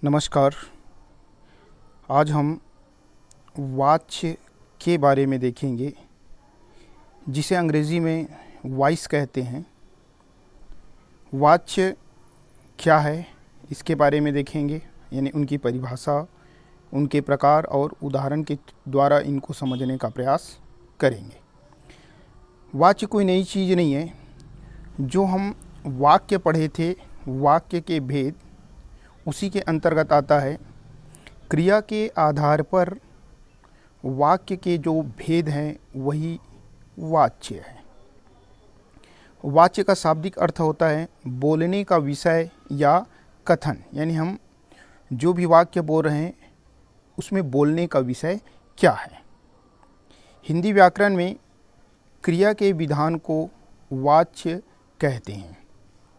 नमस्कार। आज हम वाच्य के बारे में देखेंगे, जिसे अंग्रेज़ी में वॉइस कहते हैं। वाच्य क्या है इसके बारे में देखेंगे, यानी उनकी परिभाषा, उनके प्रकार और उदाहरण के द्वारा इनको समझने का प्रयास करेंगे। वाच्य कोई नई चीज़ नहीं है। जो हम वाक्य पढ़े थे, वाक्य के भेद, उसी के अंतर्गत आता है। क्रिया के आधार पर वाक्य के जो भेद हैं वही वाच्य है। वाच्य का शाब्दिक अर्थ होता है बोलने का विषय या कथन, यानी हम जो भी वाक्य बोल रहे हैं उसमें बोलने का विषय क्या है। हिंदी व्याकरण में क्रिया के विधान को वाच्य कहते हैं।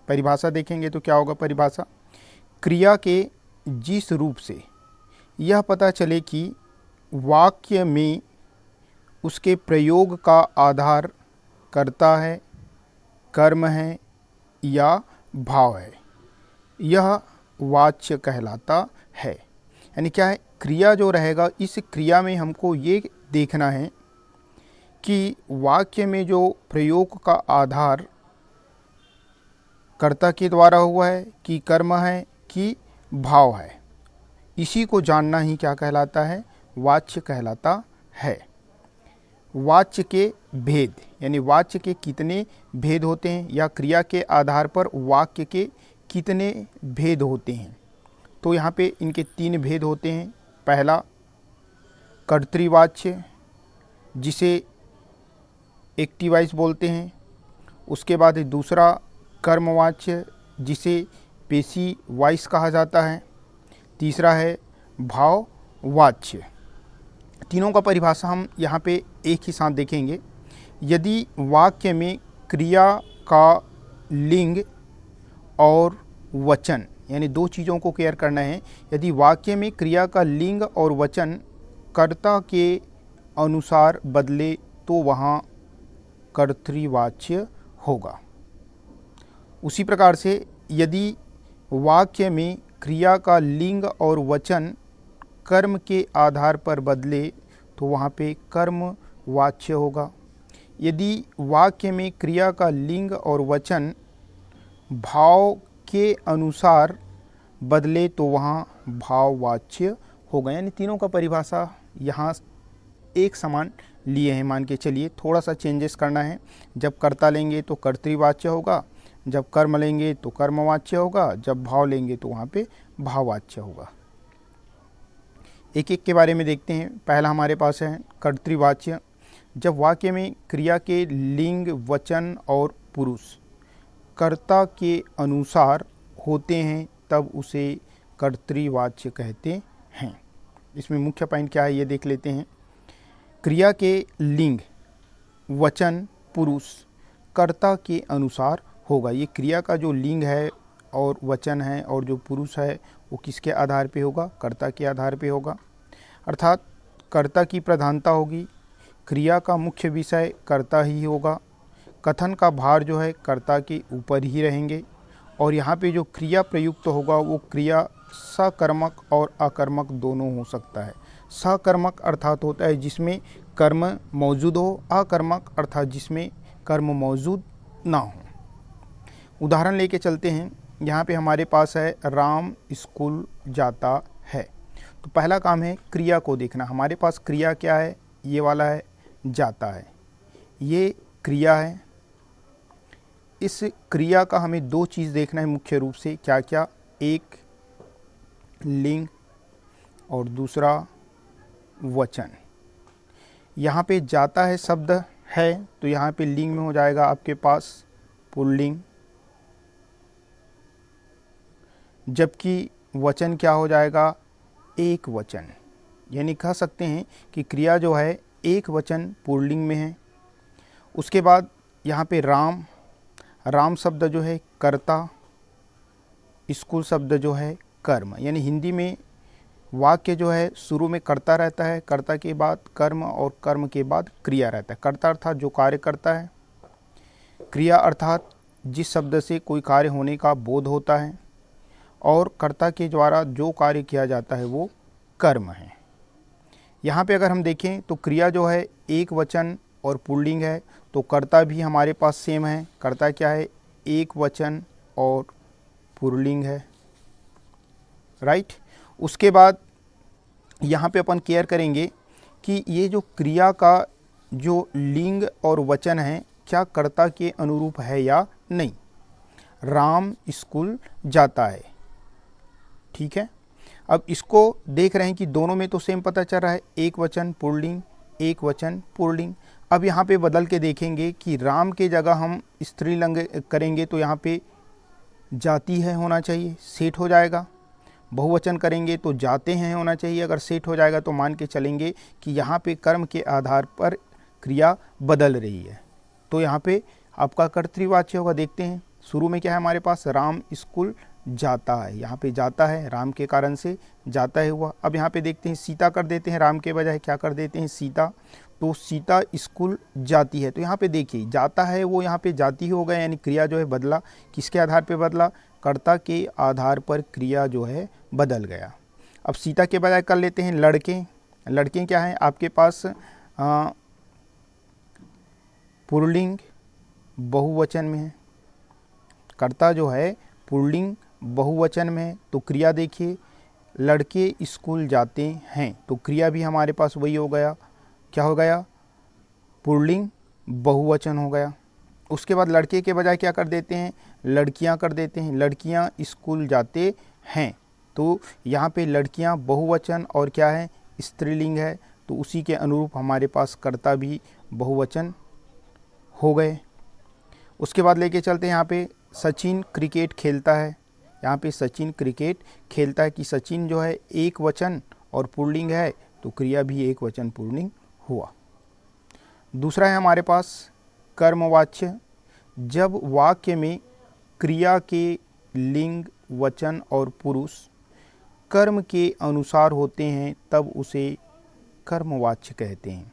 परिभाषा देखेंगे तो क्या होगा परिभाषा? क्रिया के जिस रूप से यह पता चले कि वाक्य में उसके प्रयोग का आधार कर्ता है, कर्म है या भाव है, यह वाच्य कहलाता है। यानी क्या है, क्रिया जो रहेगा, इस क्रिया में हमको ये देखना है कि वाक्य में जो प्रयोग का आधार कर्ता के द्वारा हुआ है कि कर्म है कि भाव है। इसी को जानना ही क्या कहलाता है? वाच्य कहलाता है। वाच्य के भेद, यानी वाच्य के कितने भेद होते हैं या क्रिया के आधार पर वाक्य के कितने भेद होते हैं, तो यहाँ पे इनके 3 भेद होते हैं। पहला कर्तृवाच्य, जिसे एक्टिव वॉइस बोलते हैं। उसके बाद दूसरा कर्मवाच्य, जिसे पेशी वॉइस कहा जाता है। तीसरा है भाववाच्य। तीनों का परिभाषा हम यहाँ पे एक ही साथ देखेंगे। यदि वाक्य में क्रिया का लिंग और वचन, यानी 2 चीज़ों को केयर करना है। यदि वाक्य में क्रिया का लिंग और वचन कर्ता के अनुसार बदले तो वहाँ कर्तृवाच्य होगा। उसी प्रकार से यदि वाक्य में क्रिया का लिंग और वचन कर्म के आधार पर बदले तो वहाँ पे कर्मवाच्य होगा। यदि वाक्य में क्रिया का लिंग और वचन भाव के अनुसार बदले तो वहाँ भाववाच्य होगा। यानी तीनों का परिभाषा यहाँ एक समान लिए हैं। मान के चलिए, थोड़ा सा चेंजेस करना है। जब कर्ता लेंगे तो कर्तृवाच्य होगा, जब कर्म लेंगे तो कर्मवाच्य होगा, जब भाव लेंगे तो वहाँ पे भाववाच्य होगा। एक एक के बारे में देखते हैं। पहला हमारे पास है कर्तृवाच्य। जब वाक्य में क्रिया के लिंग, वचन और पुरुष कर्ता के अनुसार होते हैं तब उसे कर्तृवाच्य कहते हैं। इसमें मुख्य पॉइंट क्या है ये देख लेते हैं। क्रिया के लिंग, वचन, पुरुष कर्ता के अनुसार होगा। ये क्रिया का जो लिंग है और वचन है और जो पुरुष है वो किसके आधार पे होगा? कर्ता के आधार पे होगा। अर्थात कर्ता की प्रधानता होगी। क्रिया का मुख्य विषय कर्ता ही होगा। कथन का भार जो है कर्ता के ऊपर ही रहेंगे। और यहाँ पे जो क्रिया प्रयुक्त होगा वो क्रिया सकर्मक और अकर्मक दोनों हो सकता है। सकर्मक अर्थात होता है जिसमें कर्म मौजूद हो, अकर्मक अर्थात जिसमें कर्म मौजूद ना हो। उदाहरण लेके चलते हैं। यहाँ पे हमारे पास है राम स्कूल जाता है। तो पहला काम है क्रिया को देखना। हमारे पास क्रिया क्या है? ये वाला है जाता है, ये क्रिया है। इस क्रिया का हमें 2 चीज़ देखना है मुख्य रूप से। क्या क्या? एक लिंग और दूसरा वचन। यहाँ पे जाता है शब्द है तो यहाँ पे लिंग में हो जाएगा आपके पास पुल्लिंग, जबकि वचन क्या हो जाएगा? एक वचन। यानी कह सकते हैं कि क्रिया जो है एक वचन पुल्लिंग में है। उसके बाद यहाँ पे राम, राम शब्द जो है कर्ता, स्कूल शब्द जो है कर्म। यानी हिंदी में वाक्य जो है शुरू में कर्ता रहता है, कर्ता के बाद कर्म और कर्म के बाद क्रिया रहता है। कर्ता अर्थात जो कार्य करता है, क्रिया अर्थात जिस शब्द से कोई कार्य होने का बोध होता है, और कर्ता के द्वारा जो कार्य किया जाता है वो कर्म है। यहाँ पे अगर हम देखें तो क्रिया जो है एक वचन और पुल्लिंग है, तो कर्ता भी हमारे पास सेम है। कर्ता क्या है? एक वचन और पुल्लिंग है, राइट। उसके बाद यहाँ पे अपन केयर करेंगे कि ये जो क्रिया का जो लिंग और वचन है क्या कर्ता के अनुरूप है या नहीं। राम स्कूल जाता है, ठीक है। अब इसको देख रहे हैं कि दोनों में तो सेम पता चल रहा है, एक वचन पुल्लिंग, एक वचन पुल्लिंग। अब यहाँ पे बदल के देखेंगे कि राम के जगह हम स्त्रीलिंग करेंगे तो यहाँ पे जाती है होना चाहिए, सेट हो जाएगा। बहुवचन करेंगे तो जाते हैं होना चाहिए, अगर सेट हो जाएगा तो मान के चलेंगे कि यहाँ पे कर्म के आधार पर क्रिया बदल रही है, तो यहाँ पे आपका कर्तृवाच्य होगा। देखते हैं शुरू में क्या है हमारे पास, राम स्कूल जाता है, यहाँ पे जाता है राम के कारण से जाता है हुआ। अब यहाँ पे देखते हैं सीता कर देते हैं, राम के बजाय क्या कर देते हैं, सीता। तो सीता स्कूल जाती है, तो यहाँ पे देखिए जाता है वो यहाँ पे जाती हो गया, यानी क्रिया जो है बदला। किसके आधार पे बदला? कर्ता के आधार पर क्रिया जो है बदल गया। अब सीता के बजाय कर लेते हैं लड़के। लड़के क्या है आपके पास, पुल्लिंग बहुवचन में है, कर्ता जो है पुल्लिंग बहुवचन में है, तो क्रिया देखिए लड़के स्कूल जाते हैं, तो क्रिया भी हमारे पास वही हो गया, क्या हो गया, पुल्लिंग बहुवचन हो गया। उसके बाद लड़के के बजाय क्या कर देते हैं, लड़कियां कर देते हैं, लड़कियां स्कूल जाते हैं, तो यहाँ पे लड़कियां बहुवचन और क्या है, स्त्रीलिंग है, तो उसी के अनुरूप हमारे पास कर्ता भी बहुवचन हो गए। उसके बाद लेके चलते हैं यहाँ पे सचिन क्रिकेट खेलता है। यहाँ पे सचिन क्रिकेट खेलता है कि सचिन जो है एक वचन और पुल्लिंग है, तो क्रिया भी एक वचन पुल्लिंग हुआ। दूसरा है हमारे पास कर्मवाच्य। जब वाक्य में क्रिया के लिंग, वचन और पुरुष कर्म के अनुसार होते हैं तब उसे कर्मवाच्य कहते हैं।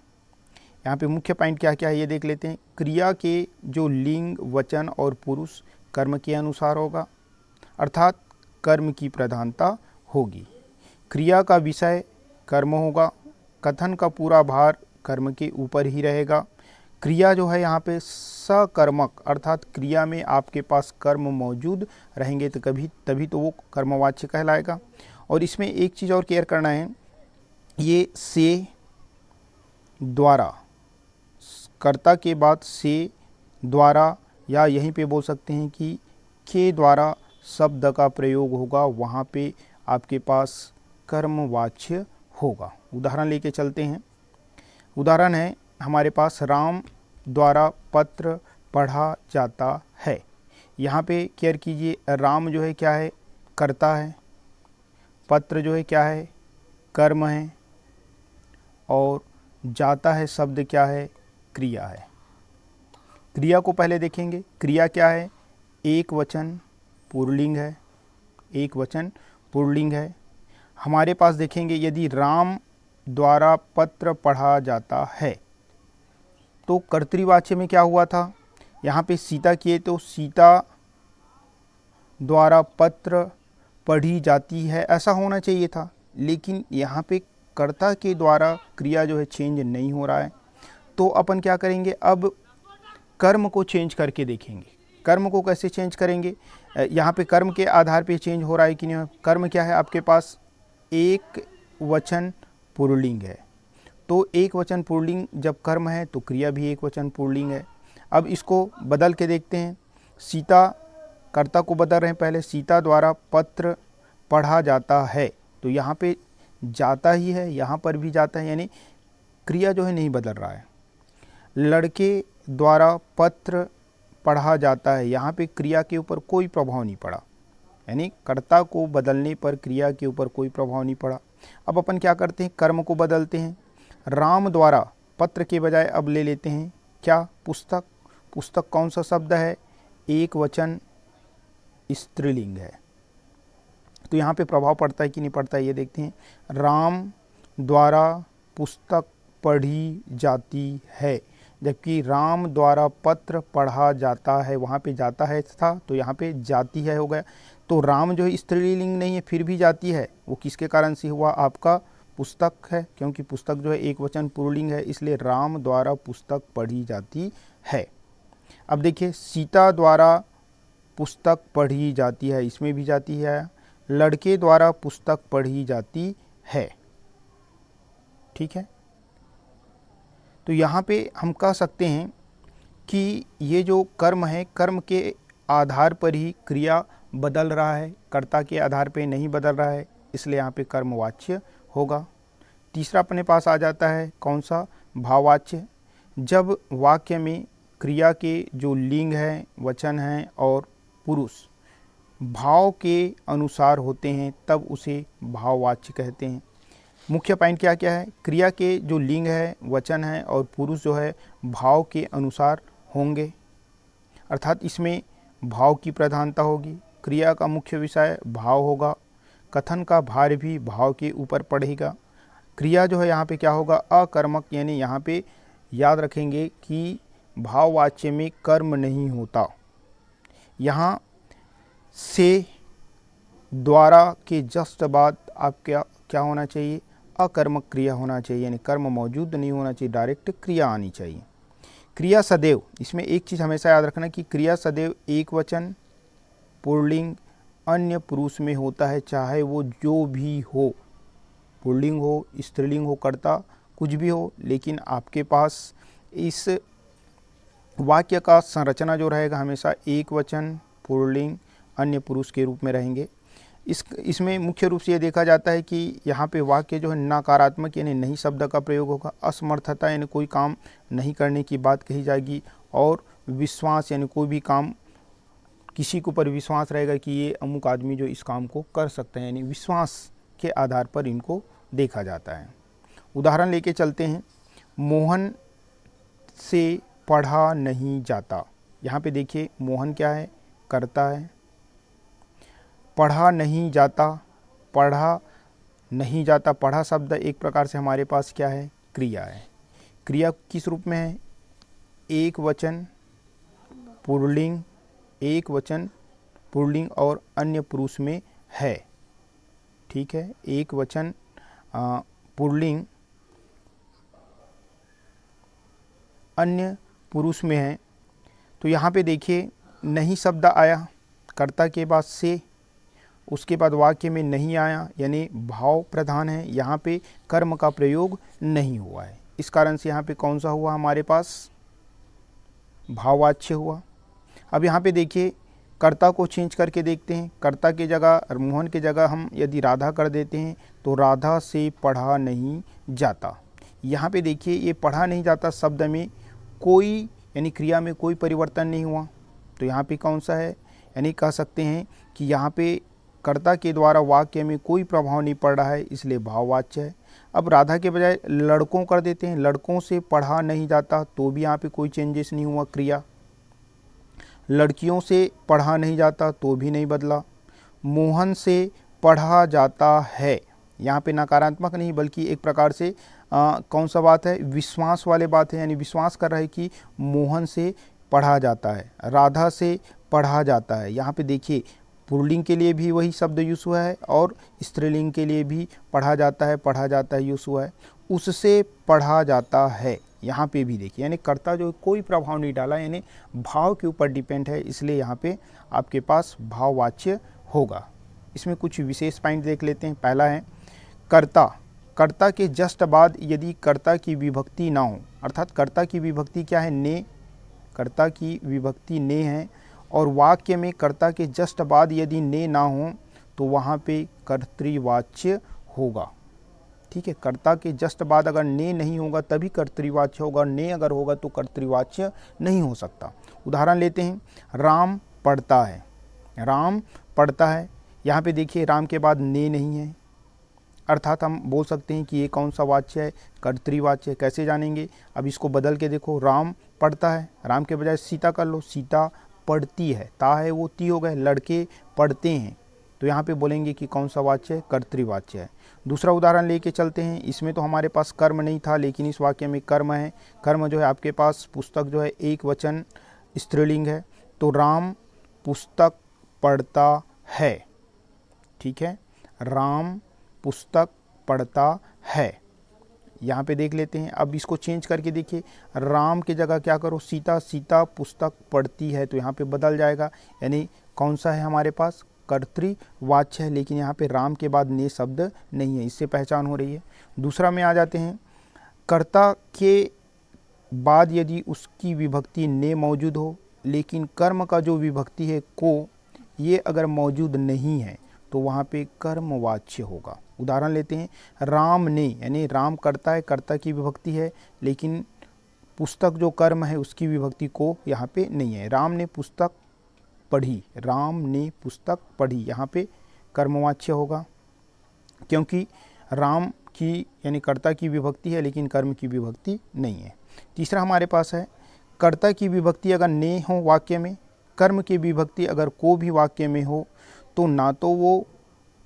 यहाँ पे मुख्य पॉइंट क्या क्या है ये देख लेते हैं। क्रिया के जो लिंग, वचन और पुरुष कर्म के अनुसार होगा, अर्थात कर्म की प्रधानता होगी। क्रिया का विषय कर्म होगा, कथन का पूरा भार कर्म के ऊपर ही रहेगा। क्रिया जो है यहाँ पे सकर्मक, अर्थात क्रिया में आपके पास कर्म मौजूद रहेंगे तो तभी तो वो कर्मवाच्य कहलाएगा। और इसमें एक चीज़ और केयर करना है, ये से, द्वारा, कर्ता के बाद से, द्वारा, या यहीं पे बोल सकते हैं कि के द्वारा शब्द का प्रयोग होगा, वहाँ पे आपके पास कर्मवाच्य होगा। उदाहरण लेके चलते हैं। उदाहरण है हमारे पास, राम द्वारा पत्र पढ़ा जाता है। यहाँ पे केयर कीजिए, राम जो है क्या है, कर्ता है, पत्र जो है क्या है, कर्म है, और जाता है शब्द क्या है, क्रिया है। क्रिया को पहले देखेंगे। क्रिया क्या है, एक वचन पुल्लिंग है, एक वचन पुल्लिंग है। हमारे पास देखेंगे यदि राम द्वारा पत्र पढ़ा जाता है तो कर्तृवाच्य में क्या हुआ था, यहाँ पे सीता किए तो सीता द्वारा पत्र पढ़ी जाती है ऐसा होना चाहिए था, लेकिन यहाँ पे कर्ता के द्वारा क्रिया जो है चेंज नहीं हो रहा है, तो अपन क्या करेंगे, अब कर्म को चेंज करके देखेंगे। कर्म को कैसे चेंज करेंगे, यहाँ पे कर्म के आधार पे चेंज हो रहा है कि नहीं। कर्म क्या है आपके पास, एक वचन पुल्लिंग है, तो एक वचन पुल्लिंग जब कर्म है तो क्रिया भी एक वचन पुल्लिंग है। अब इसको बदल के देखते हैं। सीता, कर्ता को बदल रहे हैं पहले, सीता द्वारा पत्र पढ़ा जाता है, तो यहाँ पे जाता ही है, यहाँ पर भी जाता है, यानी क्रिया जो है नहीं बदल रहा है। लड़के द्वारा पत्र पढ़ा जाता है, यहाँ पे क्रिया के ऊपर कोई प्रभाव नहीं पड़ा, यानी कर्ता को बदलने पर क्रिया के ऊपर कोई प्रभाव नहीं पड़ा। अब अपन क्या करते हैं, कर्म को बदलते हैं। राम द्वारा पत्र के बजाय अब ले लेते हैं क्या, पुस्तक। पुस्तक कौन सा शब्द है, एक वचन स्त्रीलिंग है, तो यहाँ पे प्रभाव पड़ता है कि नहीं पड़ता है ये देखते हैं। राम द्वारा पुस्तक पढ़ी जाती है, जबकि राम द्वारा पत्र पढ़ा जाता है, वहाँ पे जाता है था तो यहाँ पे जाती है हो गया। तो राम जो है स्त्रीलिंग नहीं है, फिर भी जाती है, वो किसके कारण से हुआ? आपका पुस्तक है, क्योंकि पुस्तक जो है एक वचन पुल्लिंग है, इसलिए राम द्वारा पुस्तक पढ़ी जाती है। अब देखिए, सीता द्वारा पुस्तक पढ़ी जाती है, इसमें भी जाती है। लड़के द्वारा पुस्तक पढ़ी जाती है। ठीक है, तो यहाँ पे हम कह सकते हैं कि ये जो कर्म है, कर्म के आधार पर ही क्रिया बदल रहा है, कर्ता के आधार पे नहीं बदल रहा है, इसलिए यहाँ पे कर्मवाच्य होगा। तीसरा अपने पास आ जाता है कौन सा? भाववाच्य। जब वाक्य में क्रिया के जो लिंग है, वचन है और पुरुष भाव के अनुसार होते हैं, तब उसे भाववाच्य कहते हैं। मुख्य पॉइंट क्या क्या है? क्रिया के जो लिंग है, वचन है और पुरुष जो है भाव के अनुसार होंगे, अर्थात इसमें भाव की प्रधानता होगी। क्रिया का मुख्य विषय भाव होगा, कथन का भार भी भाव के ऊपर पड़ेगा। क्रिया जो है यहाँ पे क्या होगा? अकर्मक, यानी यहाँ पे याद रखेंगे कि भाववाच्य में कर्म नहीं होता। यहाँ से द्वारा के जस्ट बाद आप क्या होना चाहिए? अकर्मक क्रिया होना चाहिए, यानी कर्म मौजूद नहीं होना चाहिए, डायरेक्ट क्रिया आनी चाहिए। क्रिया सदैव, इसमें एक चीज़ हमेशा याद रखना कि क्रिया सदैव एक वचन पुल्लिंग अन्य पुरुष में होता है, चाहे वो जो भी हो, पुल्लिंग हो, स्त्रीलिंग हो, कर्ता कुछ भी हो, लेकिन आपके पास इस वाक्य का संरचना जो रहेगा हमेशा एक वचन पुल्लिंग अन्य पुरुष के रूप में रहेंगे। इसमें मुख्य रूप से ये देखा जाता है कि यहाँ पे वाक्य जो है नकारात्मक यानी नहीं शब्द का प्रयोग होगा, असमर्थता यानी कोई काम नहीं करने की बात कही जाएगी, और विश्वास यानी कोई भी काम किसी के ऊपर विश्वास रहेगा कि ये अमुक आदमी जो इस काम को कर सकते हैं, यानी विश्वास के आधार पर इनको देखा जाता है। उदाहरण लेके चलते हैं। मोहन से पढ़ा नहीं जाता। यहाँ पे देखिए मोहन क्या है? कर्ता है। पढ़ा नहीं जाता, पढ़ा नहीं जाता, पढ़ा शब्द एक प्रकार से हमारे पास क्या है? क्रिया है। क्रिया किस रूप में है? एक वचन पुल्लिंग, एक वचन पुल्लिंग और अन्य पुरुष में है। ठीक है, एक वचन पुल्लिंग अन्य पुरुष में है। तो यहाँ पे देखिए नहीं शब्द आया कर्ता के बाद से, उसके बाद वाक्य में नहीं आया, यानी भाव प्रधान है, यहाँ पे कर्म का प्रयोग नहीं हुआ है। इस कारण से यहाँ पे कौन सा हुआ? हमारे पास भाववाच्य हुआ। अब यहाँ पे देखिए कर्ता को चेंज करके देखते हैं। कर्ता की जगह, मोहन की जगह हम यदि राधा कर देते हैं तो राधा से पढ़ा नहीं जाता। यहाँ पे देखिए ये पढ़ा नहीं जाता शब्द में कोई यानी क्रिया में कोई परिवर्तन नहीं हुआ, तो यहाँ पे कौन सा है? यानी कह सकते हैं कि यहाँ पे कर्ता के द्वारा वाक्य में कोई प्रभाव नहीं पड़ रहा है, इसलिए भाववाच्य है। अब राधा के बजाय लड़कों कर देते हैं, लड़कों से पढ़ा नहीं जाता, तो भी यहाँ पे कोई चेंजेस नहीं हुआ क्रिया। लड़कियों से पढ़ा नहीं जाता, तो भी नहीं बदला। मोहन से पढ़ा जाता है, यहाँ पे नकारात्मक नहीं बल्कि एक प्रकार से कौन सा बात है? विश्वास वाले बात है, यानी विश्वास कर रहा है कि मोहन से पढ़ा जाता है। राधा से पढ़ा जाता है, यहाँ पे देखिए पुल्लिंग के लिए भी वही शब्द यूज हुआ है और स्त्रीलिंग के लिए भी पढ़ा जाता है यूज हुआ है। उससे पढ़ा जाता है, यहाँ पे भी देखिए यानी कर्ता जो कोई प्रभाव नहीं डाला, यानी भाव के ऊपर डिपेंड है, इसलिए यहाँ पे आपके पास भाववाच्य होगा। इसमें कुछ विशेष पॉइंट देख लेते हैं। पहला है कर्ता। कर्ता के जस्ट बाद यदि कर्ता की विभक्ति ना हो, अर्थात कर्ता की विभक्ति क्या है? ने। कर्ता की विभक्ति ने है और वाक्य में कर्ता के जस्ट बाद यदि ने ना हो तो वहाँ पे कर्तृवाच्य होगा। ठीक है, कर्ता के जस्ट बाद अगर ने नहीं होगा तभी कर्तृवाच्य होगा, ने अगर होगा तो कर्तृवाच्य नहीं हो सकता। उदाहरण लेते हैं, राम पढ़ता है। राम पढ़ता है, यहाँ पे देखिए राम के बाद ने नहीं है, अर्थात हम बोल सकते हैं कि ये कौन सा वाच्य है? कर्तृवाच्य। कैसे जानेंगे? अब इसको बदल के देखो, राम पढ़ता है, राम के बजाय सीता कर लो, सीता पढ़ती है, ता है वो ती हो गए, लड़के पढ़ते हैं, तो यहाँ पे बोलेंगे कि कौन सा वाच्य है? कर्तृवाच्य है। दूसरा उदाहरण लेके चलते हैं। इसमें तो हमारे पास कर्म नहीं था, लेकिन इस वाक्य में कर्म है। कर्म जो है आपके पास पुस्तक जो है एक वचन स्त्रीलिंग है, तो राम पुस्तक पढ़ता है। ठीक है, राम पुस्तक पढ़ता है। यहाँ पे देख लेते हैं। अब इसको चेंज करके देखिए, राम की जगह क्या करो, सीता, सीता पुस्तक पढ़ती है, तो यहाँ पे बदल जाएगा। यानी कौन सा है हमारे पास, कर्तृवाच्य है, लेकिन यहाँ पे राम के बाद ने शब्द नहीं है, इससे पहचान हो रही है। दूसरा में आ जाते हैं, कर्ता के बाद यदि उसकी विभक्ति ने मौजूद हो, लेकिन कर्म का जो विभक्ति है को, ये अगर मौजूद नहीं है तो वहाँ पे कर्मवाच्य होगा। उदाहरण लेते हैं, राम ने, यानी राम कर्ता है, कर्ता की विभक्ति है, लेकिन पुस्तक जो कर्म है उसकी विभक्ति को यहाँ पे नहीं है। राम ने पुस्तक पढ़ी, राम ने पुस्तक पढ़ी, यहाँ पे कर्मवाच्य होगा, क्योंकि राम की यानी कर्ता की विभक्ति है लेकिन कर्म की विभक्ति नहीं है। तीसरा हमारे पास है, कर्ता की विभक्ति अगर ने हो वाक्य में, कर्म की विभक्ति अगर को भी वाक्य में हो, तो ना तो वो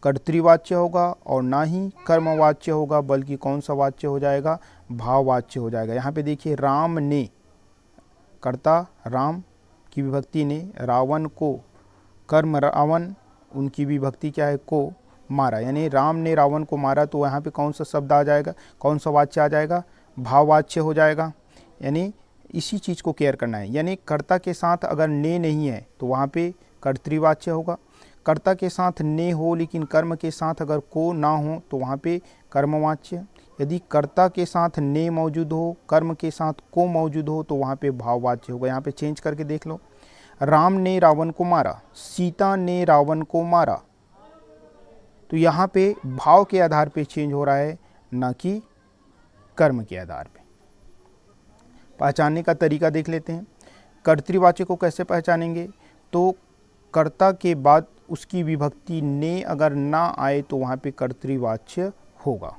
कर्तृवाच्य होगा और ना ही कर्मवाच्य होगा, बल्कि कौन सा वाच्य हो जाएगा, भाववाच्य हो जाएगा। यहाँ पे देखिए, राम ने, कर्ता राम की विभक्ति ने, रावण को, कर्म रावण, उनकी विभक्ति क्या है, को, मारा, यानी राम ने रावण को मारा, तो यहाँ पे कौन सा शब्द आ जाएगा, कौन सा वाच्य आ जाएगा, भाववाच्य हो जाएगा। यानी इसी चीज़ को केयर करना है। यानी कर्ता के साथ अगर ने नहीं है तो वहाँ पे कर्तृवाच्य होगा, कर्ता के साथ ने हो लेकिन कर्म के साथ अगर को ना हो तो वहाँ पे कर्मवाच्य। यदि कर्ता के साथ ने मौजूद हो, कर्म के साथ को मौजूद हो, तो वहाँ पे भाववाच्य होगा। यहाँ पे चेंज करके देख लो, राम ने रावण को मारा, सीता ने रावण को मारा, तो यहाँ पे भाव के आधार पे चेंज हो रहा है, ना कि कर्म के आधार पे। पहचानने का तरीका देख लेते हैं। कर्तृवाच्य को कैसे पहचानेंगे, तो कर्ता के बाद उसकी विभक्ति ने अगर ना आए तो वहाँ पे कर्तृवाच्य होगा।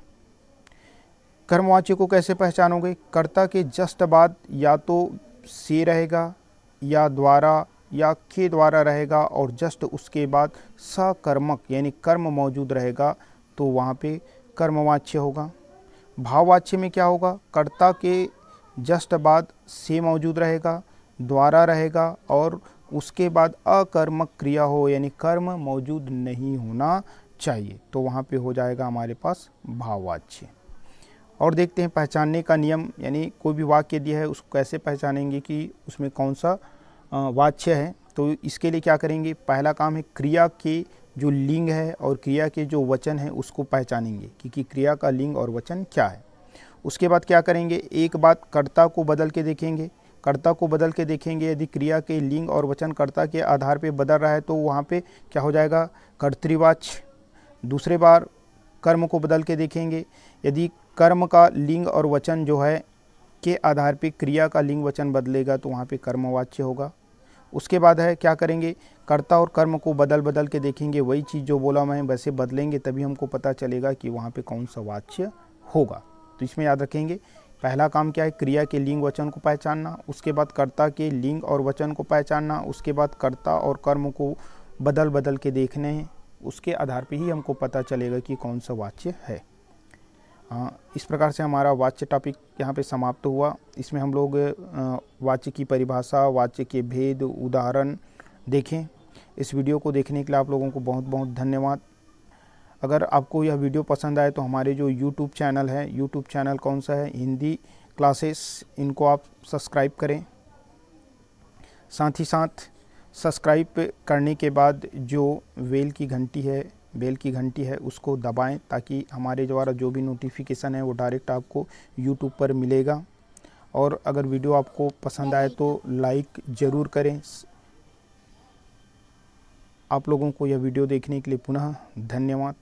कर्मवाच्य को कैसे पहचानोगे, कर्ता के जस्ट बाद या तो से रहेगा या द्वारा या के द्वारा रहेगा, और जस्ट उसके बाद सकर्मक यानी कर्म मौजूद रहेगा, तो वहाँ पे कर्मवाच्य होगा। भाववाच्य में क्या होगा, कर्ता के जस्ट बाद से मौजूद रहेगा, द्वारा रहेगा, और उसके बाद अकर्मक क्रिया हो यानी कर्म मौजूद नहीं होना चाहिए, तो वहाँ पे हो जाएगा हमारे पास भाववाच्य। और देखते हैं पहचानने का नियम, यानी कोई भी वाक्य दिया है उसको कैसे पहचानेंगे कि उसमें कौन सा वाच्य है। तो इसके लिए क्या करेंगे, पहला काम है क्रिया के जो लिंग है और क्रिया के जो वचन है उसको पहचानेंगे कि क्रिया का लिंग और वचन क्या है। उसके बाद क्या करेंगे, एक बात कर्ता को बदल के देखेंगे, कर्ता को बदल के देखेंगे, यदि क्रिया के लिंग और वचन कर्ता के आधार पे बदल रहा है तो वहाँ पे क्या हो जाएगा, कर्तृवाच्य। दूसरे बार कर्म को बदल के देखेंगे, यदि कर्म का लिंग और वचन जो है के आधार पे क्रिया का लिंग वचन बदलेगा तो वहाँ पे कर्मवाच्य होगा। उसके बाद है क्या करेंगे, कर्ता और कर्म को बदल के देखेंगे, वही चीज़ जो बोला मैं वैसे बदलेंगे, तभी हमको पता चलेगा कि वहाँ पे कौन सा वाच्य होगा। तो इसमें याद रखेंगे, पहला काम क्या है, क्रिया के लिंग वचन को पहचानना, उसके बाद कर्ता के लिंग और वचन को पहचानना, उसके बाद कर्ता और कर्म को बदल के देखने हैं, उसके आधार पे ही हमको पता चलेगा कि कौन सा वाच्य है। इस प्रकार से हमारा वाच्य टॉपिक यहाँ पे समाप्त हुआ। इसमें हम लोग वाच्य की परिभाषा, वाच्य के भेद, उदाहरण देखें। इस वीडियो को देखने के लिए आप लोगों को बहुत बहुत धन्यवाद। अगर आपको यह वीडियो पसंद आए तो हमारे जो यूट्यूब चैनल है, यूट्यूब चैनल कौन सा है, हिंदी क्लासेस, इनको आप सब्सक्राइब करें। साथ ही साथ सब्सक्राइब करने के बाद जो बेल की घंटी है उसको दबाएं, ताकि हमारे द्वारा जो भी नोटिफिकेशन है वो डायरेक्ट आपको यूट्यूब पर मिलेगा। और अगर वीडियो आपको पसंद आए तो लाइक ज़रूर करें। आप लोगों को यह वीडियो देखने के लिए पुनः धन्यवाद।